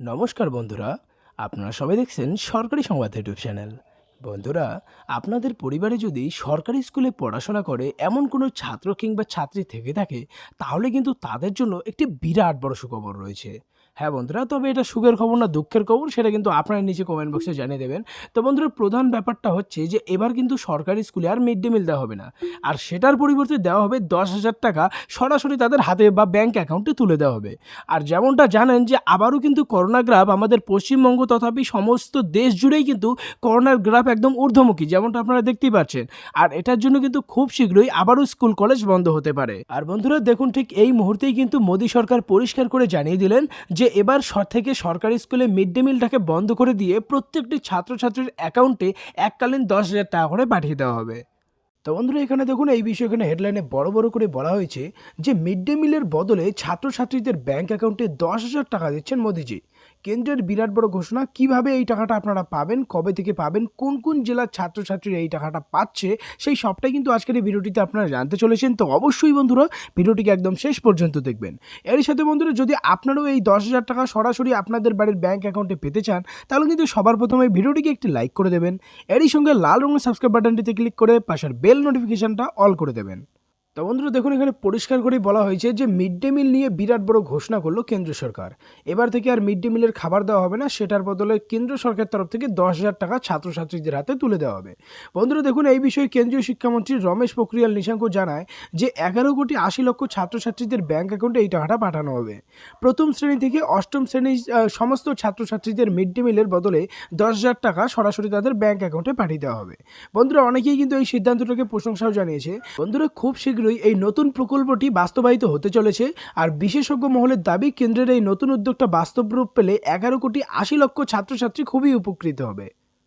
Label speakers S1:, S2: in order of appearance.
S1: নমস্কার বন্ধুরা, আপনারা সবাই দেখছেন সরকারি সংবাদ ইউটিউব চ্যানেল। বন্ধুরা, আপনাদের পরিবারে যদি সরকারি স্কুলে পড়াশোনা করে এমন কোনো ছাত্র কিংবা ছাত্রী থেকে থাকে, তাহলে কিন্তু তাদের জন্য একটি বিরাট বড় সুখবর রয়েছে। হ্যাঁ বন্ধুরা, তবে এটা সুখের খবর না দুঃখের খবর সেটা কিন্তু আপনারা নিচে কমেন্ট বক্সে জানিয়ে দেবেন। তো বন্ধুরা, প্রধান ব্যাপারটা হচ্ছে যে এবার কিন্তু সরকারি স্কুলে আর মিড ডে মিল দেওয়া হবে না, আর সেটার পরিবর্তে দেওয়া হবে 10,000 টাকা সরাসরি তাদের হাতে বা ব্যাংক অ্যাকাউন্টে তুলে দেওয়া হবে। আর যেমনটা জানেন যে আবারও কিন্তু করোনা গ্রাফ আমাদের পশ্চিমবঙ্গ তথাপি সমস্ত দেশ জুড়েই কিন্তু করোনার গ্রাফ একদম ঊর্ধ্বমুখী, যেমনটা আপনারা দেখতেই পাচ্ছেন। আর এটার জন্য কিন্তু খুব শীঘ্রই আবারও স্কুল কলেজ বন্ধ হতে পারে। আর বন্ধুরা দেখুন, ঠিক এই মুহূর্তেই কিন্তু মোদী সরকার পরিষ্কার করে জানিয়ে দিলেন যে এবার থেকে সরকারি স্কুলে মিড ডে মিলটাকে বন্ধ করে দিয়ে প্রত্যেকটি ছাত্রছাত্রীর অ্যাকাউন্টে এককালীন 10,000 টাকা করে পাঠিয়ে দেওয়া হবে। তো বন্ধুরা, এখানে দেখুন এই বিষয়ে এখানে হেডলাইনে বড় বড় করে বলা হয়েছে যে মিড ডে মিলের বদলে ছাত্রছাত্রীদের ব্যাংক অ্যাকাউন্টে 10,000 টাকা দিচ্ছেন মোদিজি। কেন্দ্রের বিরাট বড় ঘোষণা। কিভাবে এই টাকাটা আপনারা পাবেন, কবে থেকে পাবেন, কোন কোন জেলার ছাত্রছাত্রীরা এই টাকাটা পাচ্ছে, সেই সবটাই কিন্তু আজকের এই ভিডিওটিতে আপনারা জানতে চলেছেন। তো অবশ্যই বন্ধুরা, ভিডিওটিকে একদম শেষ পর্যন্ত দেখবেন। এরই সাথে বন্ধুরা, যদি আপনারাও এই 10,000 টাকা সরাসরি আপনাদের বাড়ির ব্যাংক অ্যাকাউন্টে পেতে চান, তাহলে কিন্তু সবার প্রথমে ভিডিওটিকে একটি লাইক করে দেবেন। এরই সঙ্গে লাল রঙের সাবস্ক্রাইব বাটনটিতে ক্লিক করে পাশের বেল নোটিফিকেশনটা অল করে দেবেন। তো বন্ধুরা দেখুন, এখানে পরিষ্কার করেই বলা হয়েছে যে মিড ডে মিল নিয়ে বিরাট বড় ঘোষণা করলো কেন্দ্র সরকার। এবার থেকে আর মিড ডে মিলের খাবার দেওয়া হবে না, সেটার বদলে কেন্দ্র সরকারের তরফ থেকে 10,000 টাকা ছাত্রছাত্রীদের হাতে তুলে দেওয়া হবে। বন্ধুরা দেখুন, এই বিষয়ে কেন্দ্রীয় শিক্ষামন্ত্রী রমেশ পোখরিয়াল নিশাঙ্ক জানায় যে 11,80,00,000 ছাত্রছাত্রীদের ব্যাংক অ্যাকাউন্টে এই টাকাটা পাঠানো হবে। প্রথম শ্রেণী থেকে অষ্টম শ্রেণীর সমস্ত ছাত্রছাত্রীদের মিড ডে মিলের বদলে 10,000 টাকা সরাসরি তাদের ব্যাংক অ্যাকাউন্টে পাঠিয়ে দেওয়া হবে। বন্ধুরা, অনেকেই কিন্তু এই সিদ্ধান্তটাকে প্রশংসাও জানিয়েছে। বন্ধুরা, খুব শীঘ্রই এই নতুন প্রকল্পটি বাস্তবায়িত হতে চলেছে। আর বিশেষজ্ঞ মহলের দাবি, কেন্দ্রের এই নতুন উদ্যোগটা বাস্তব রূপ পেলে 11,80,00,000 ছাত্রছাত্রী খুবই উপকৃত হবে।